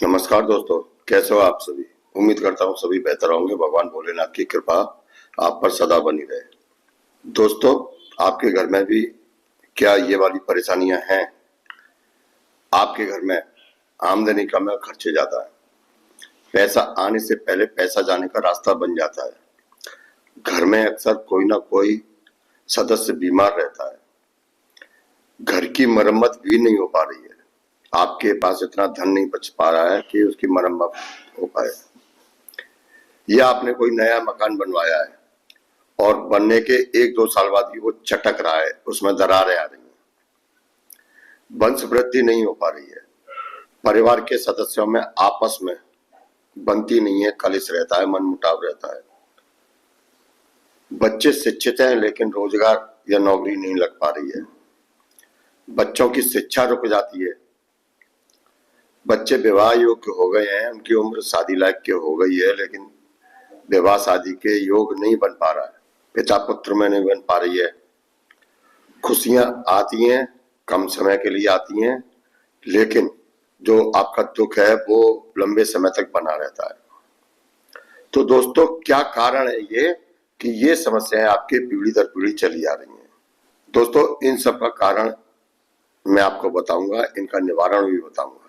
नमस्कार दोस्तों, कैसे हो आप सभी। उम्मीद करता हूँ सभी बेहतर होंगे। भगवान भोलेनाथ की कृपा आप पर सदा बनी रहे। दोस्तों, आपके घर में भी क्या ये वाली परेशानियां हैं? आपके घर में आमदनी कम है और खर्चे ज्यादा है। पैसा आने से पहले पैसा जाने का रास्ता बन जाता है। घर में अक्सर कोई ना कोई सदस्य बीमार रहता है। घर की मरम्मत भी नहीं हो पा रही है। आपके पास इतना धन नहीं बच पा रहा है कि उसकी मरम्मत हो पाए। या आपने कोई नया मकान बनवाया है और बनने के 1-2 साल बाद ही वो चटक रहा है, उसमें दरारें आ रही हैं। वंश वृद्धि नहीं हो पा रही है। परिवार के सदस्यों में आपस में बनती नहीं है, कलेश रहता है, मनमुटाव रहता है। बच्चे शिक्षित हैं लेकिन रोजगार या नौकरी नहीं लग पा रही है। बच्चों की शिक्षा रुक जाती है। बच्चे विवाह योग्य हो गए हैं, उनकी उम्र शादी लायक की हो गई है, लेकिन विवाह शादी के योग नहीं बन पा रहा है। पिता पुत्र में नहीं बन पा रही है। खुशियां आती हैं, कम समय के लिए आती हैं, लेकिन जो आपका दुख है वो लंबे समय तक बना रहता है। तो दोस्तों, क्या कारण है ये कि ये समस्याएं आपके पीढ़ी दर पीढ़ी चली आ रही हैं? दोस्तों, इन सब का कारण मैं आपको बताऊंगा, इनका निवारण भी बताऊंगा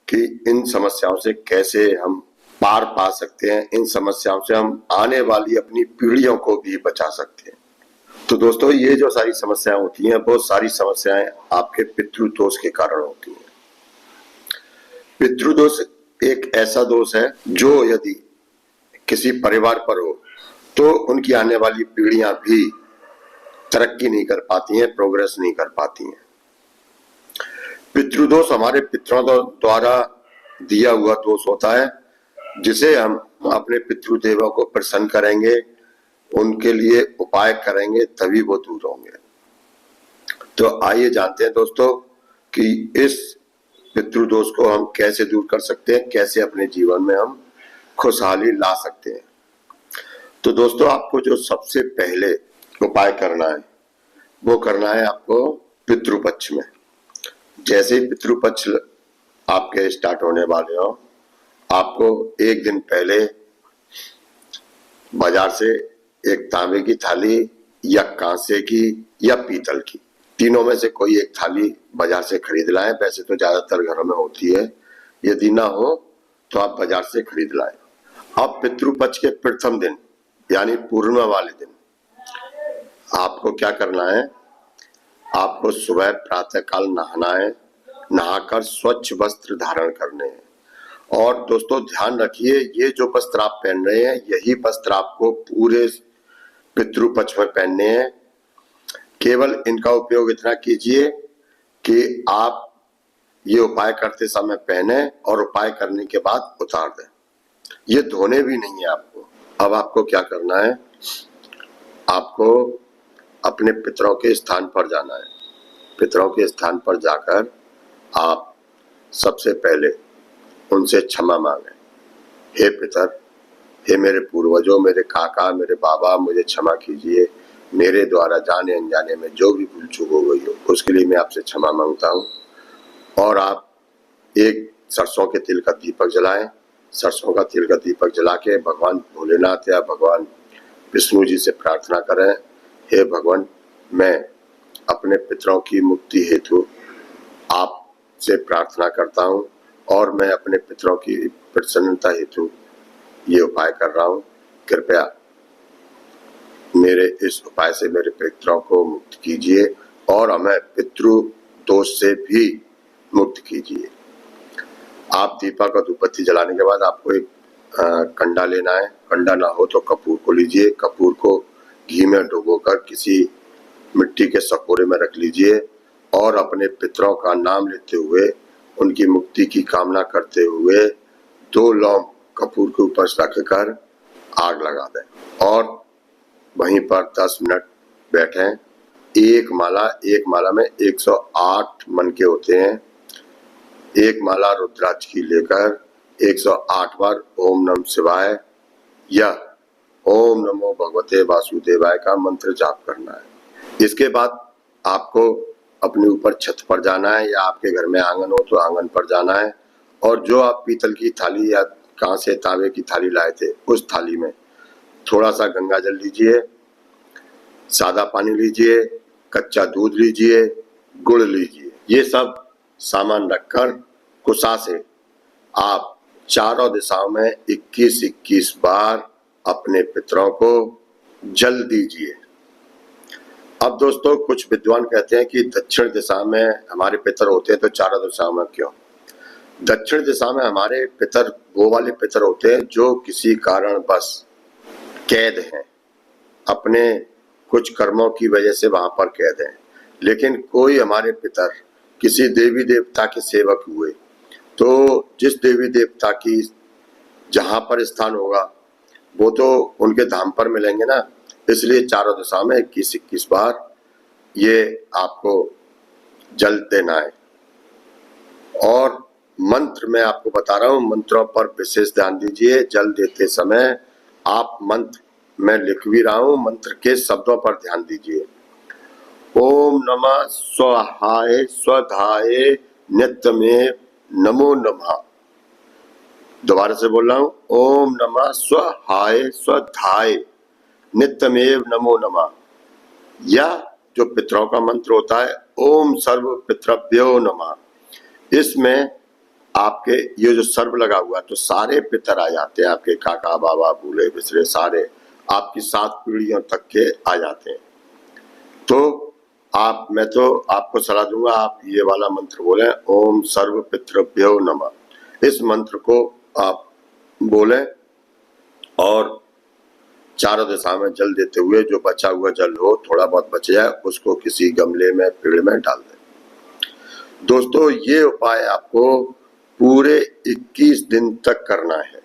कि इन समस्याओं से कैसे हम पार पा सकते हैं। इन समस्याओं से हम आने वाली अपनी पीढ़ियों को भी बचा सकते हैं। तो दोस्तों, ये जो सारी समस्याएं होती हैं, बहुत सारी समस्याएं आपके पितृदोष के कारण होती हैं। पितृदोष एक ऐसा दोष है जो यदि किसी परिवार पर हो तो उनकी आने वाली पीढ़ियां भी तरक्की नहीं कर पाती हैं, प्रोग्रेस नहीं कर पाती हैं। पितृदोष हमारे पितरों द्वारा दिया हुआ दोष होता है, जिसे हम अपने पितृदेवों को प्रसन्न करेंगे, उनके लिए उपाय करेंगे, तभी वो दूर होंगे। तो आइए जानते हैं दोस्तों कि इस पितृदोष को हम कैसे दूर कर सकते हैं, कैसे अपने जीवन में हम खुशहाली ला सकते हैं। तो दोस्तों, आपको जो सबसे पहले उपाय करना है वो करना है आपको पितृपक्ष में। जैसे ही पितृपक्ष आपके स्टार्ट होने वाले हो, आपको एक दिन पहले बाजार से एक तांबे की थाली या कांसे की या पीतल की, तीनों में से कोई एक थाली बाजार से खरीद लाएं। वैसे तो ज्यादातर घरों में होती है, यदि ना हो तो आप बाजार से खरीद लाएं। अब पितृपक्ष के प्रथम दिन यानी पूर्णिमा वाले दिन आपको क्या करना है, आपको सुबह प्रातः काल नहाना है, नहाकर स्वच्छ वस्त्र धारण करने हैं। और दोस्तों ध्यान रखिए, ये जो वस्त्र आप पहन रहे हैं यही वस्त्र आपको पूरे पितृपक्ष में पहनने हैं। केवल इनका उपयोग इतना कीजिए कि आप ये उपाय करते समय पहने और उपाय करने के बाद उतार दें। ये धोने भी नहीं है आपको। अब आपको क्या करना है, आपको अपने पितरों के स्थान पर जाना है। पितरों के स्थान पर जाकर आप सबसे पहले उनसे क्षमा मांगे। हे पितर, हे मेरे पूर्वजों, मेरे काका, मेरे बाबा, मुझे क्षमा कीजिए। मेरे द्वारा जाने अनजाने में जो भी भूल चूक हो गई हो उसके लिए मैं आपसे क्षमा मांगता हूँ। और आप एक सरसों के तिल का दीपक जलाएं। सरसों का तिल का दीपक जला के भगवान भोलेनाथ या भगवान विष्णु जी से प्रार्थना करें, हे भगवान, मैं अपने पितरों की मुक्ति हेतु आपसे प्रार्थना करता हूँ और मैं अपने पितरों की प्रसन्नता हेतु ये उपाय कर रहा हूँ। कृपया मेरे इस उपाय से मेरे पितरों को मुक्त कीजिए और हमें पितृ दोष से भी मुक्त कीजिए। आप दीपक और धूपबत्ती जलाने के बाद आपको एक कंडा लेना है। कंडा ना हो तो कपूर को लीजिए। कपूर को घी में डुबोकर किसी मिट्टी के सकोरे में रख लीजिए और अपने पितरों का नाम लेते हुए, उनकी मुक्ति की कामना करते हुए 2 लौंग कपूर के ऊपर रखकर आग लगा दें और वहीं पर 10 मिनट बैठें। एक माला में 108 मन के होते हैं। एक माला रुद्राक्ष की लेकर 108 बार ओम नमः शिवाय या ओम नमो भगवते वासुदेवाय का मंत्र जाप करना है। इसके बाद आपको अपने ऊपर छत पर जाना है या आपके घर में आंगन हो तो आंगन पर जाना है और जो आप पीतल की थाली या कांसे तांबे की थाली लाए थे, उस थाली में थोड़ा सा गंगा जल लीजिए, सादा पानी लीजिए, कच्चा दूध लीजिए, गुड़ लीजिए। ये सब सामान रखकर कुशा से आप चारों दिशाओं में 21-21 बार अपने पितरों को जल दीजिए। अब दोस्तों, कुछ विद्वान कहते हैं कि दक्षिण दिशा में हमारे पितर होते हैं, तो चारों दिशाओं में क्यों? दक्षिण दिशा में हमारे पितर वो वाले पितर होते हैं जो किसी कारण बस कैद हैं, अपने कुछ कर्मों की वजह से वहां पर कैद हैं। लेकिन कोई हमारे पितर किसी देवी देवता के सेवक हुए, तो जिस देवी देवता की जहां पर स्थान होगा वो तो उनके धाम पर मिलेंगे ना। इसलिए चारों दिशा में 21-21 बार ये आपको जल देना है। और मंत्र मैं आपको बता रहा हूं, मंत्रों पर विशेष ध्यान दीजिए। जल देते समय आप मंत्र मैं लिख भी रहा हूं, मंत्र के शब्दों पर ध्यान दीजिए। ओम नमः स्वाहाय स्वधाय नित्यमेव नमो नमः। दोबारा से बोल रहा हूं, ओम नमः स्वाहाय स्वधाय नित्यमेव नमो नमः। या जो पितरों का मंत्र होता है, ओम सर्व पितृभ्यो नमः। इसमें आपके ये जो सर्व लगा हुआ तो सारे पितर आ जाते हैं, आपके काका बाबा भूले बिसरे सारे आपकी 7 पीढ़ियों तक के आ जाते हैं। तो मैं तो आपको सलाह दूंगा, आप ये वाला मंत्र बोलें, ओम सर्व पितृभ्यो नमः। इस मंत्र को आप बोलें और चारों दिशा में जल देते हुए जो बचा हुआ जल हो, थोड़ा बहुत बच जाए, उसको किसी गमले में पेड़ में डाल दें। दोस्तों, ये उपाय आपको पूरे 21 दिन तक करना है।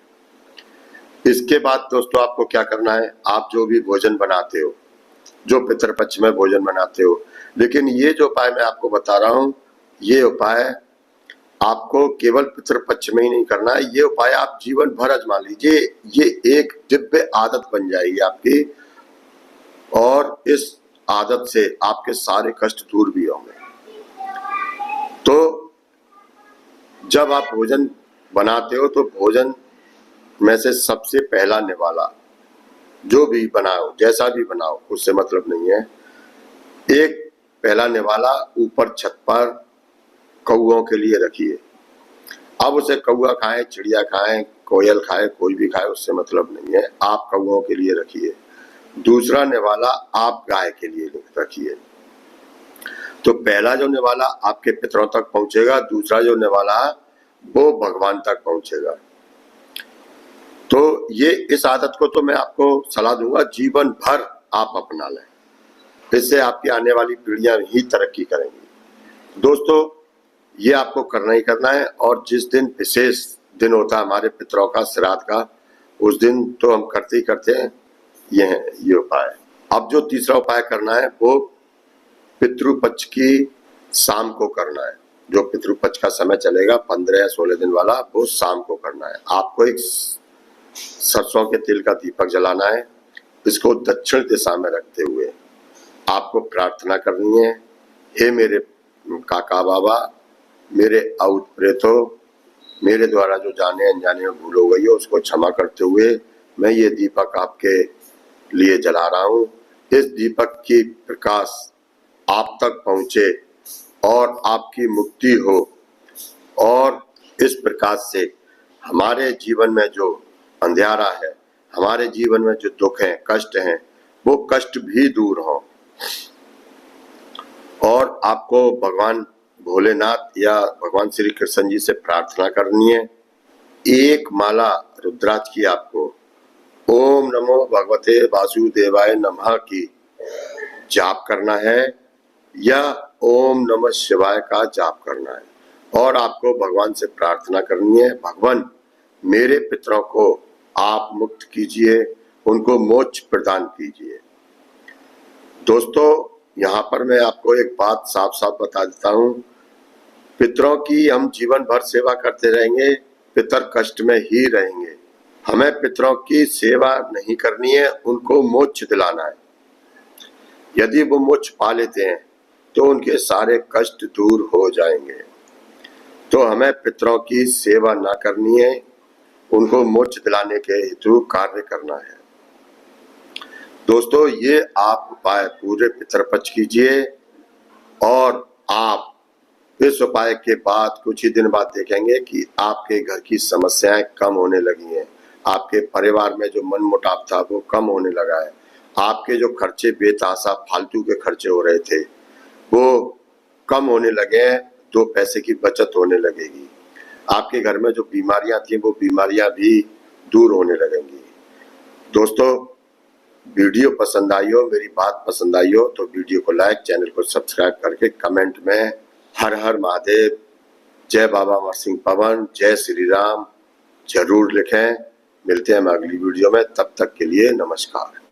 इसके बाद दोस्तों आपको क्या करना है, आप जो भी भोजन बनाते हो, जो पितरपक्ष में भोजन बनाते हो, लेकिन ये जो उपाय मैं आपको बता रहा हूं, ये उपाय आपको केवल पितरपक्ष में ही नहीं करना है, ये उपाय आप जीवन भर आजमा लीजिए। ये एक दिव्य आदत बन जाएगी आपकी, और इस आदत से आपके सारे कष्ट दूर भी होंगे। तो जब आप भोजन बनाते हो तो भोजन में से सबसे पहला निवाला जो भी बनाओ, जैसा भी बनाओ, उससे मतलब नहीं है, एक पहला निवाला ऊपर छत पर कौओं के लिए रखिए। अब उसे कौआ खाए, चिड़िया खाए, कोयल खाए, कोई भी खाए, उससे मतलब नहीं है, आप कौओं के लिए रखिए। दूसरा निवाला आप गाय के लिए रखिए। तो पहला जो निवाला आपके पितरों तक पहुंचेगा, दूसरा जो निवाला वो भगवान तक पहुंचेगा। तो ये इस आदत को तो मैं आपको सलाह दूंगा जीवन भर आप अपना लें, इससे आपकी आने वाली पीढ़ियां ही तरक्की करेंगी। दोस्तों, ये आपको करना ही करना है। और जिस दिन विशेष दिन होता है हमारे पितरों का, श्राद्ध का, उस दिन तो हम करते ही करते हैं ये उपाय। अब जो तीसरा उपाय करना है वो पितृपक्ष की शाम को करना है। जो पितृपक्ष का समय चलेगा 15 या 16 दिन वाला, वो शाम को करना है। आपको एक सरसों के तेल का दीपक जलाना है। इसको दक्षिण दिशा में रखते हुए आपको प्रार्थना करनी है, हे मेरे काका बाबा, मेरे आउत प्रेतों, मेरे द्वारा जो जाने अनजाने में भूल हो गई हो उसको क्षमा करते हुए मैं ये दीपक आपके लिए जला रहा हूँ। इस दीपक की प्रकाश आप तक पहुंचे और आपकी मुक्ति हो, और इस प्रकाश से हमारे जीवन में जो अंधेरा है, हमारे जीवन में जो दुख है, कष्ट हैं, वो कष्ट भी दूर हो। और आपको भगवान भोलेनाथ या भगवान श्री कृष्ण जी से प्रार्थना करनी है। एक माला रुद्राक्ष की आपको ओम नमो भगवते वासुदेवाय नमः की जाप करना है, या ओम नमः शिवाय का जाप करना है। और आपको भगवान से प्रार्थना करनी है, भगवान मेरे पितरों को आप मुक्त कीजिए, उनको मोक्ष प्रदान कीजिए। दोस्तों, यहाँ पर मैं आपको एक बात साफ साफ बता देता हूँ, पितरों की हम जीवन भर सेवा करते रहेंगे, पितर कष्ट में ही रहेंगे। हमें पितरों की सेवा नहीं करनी है, उनको मोक्ष दिलाना है। यदि वो मोक्ष पा लेते हैं तो उनके सारे कष्ट दूर हो जाएंगे। तो हमें पितरों की सेवा ना करनी है, उनको मोक्ष दिलाने के हेतु कार्य करना है। दोस्तों, ये आप उपाय पूरे पितरपक्ष कीजिए और आप इस उपाय के बाद कुछ ही दिन बाद देखेंगे कि आपके घर की समस्याएं कम होने लगी हैं। आपके परिवार में जो मनमुटाव था वो कम होने लगा है। आपके जो खर्चे बेतहाशा फालतू के खर्चे हो रहे थे वो कम होने लगे हैं, 2 पैसे की बचत होने लगेगी। आपके घर में जो बीमारियां थी वो बीमारियां भी दूर होने लगेंगी। दोस्तों, वीडियो पसंद आई हो, मेरी बात पसंद आई हो तो वीडियो को लाइक, चैनल को सब्सक्राइब करके कमेंट में हर हर महादेव, जय बाबा अमर सिंह पवन, जय श्री राम जरूर लिखें। मिलते हैं हम अगली वीडियो में, तब तक के लिए नमस्कार।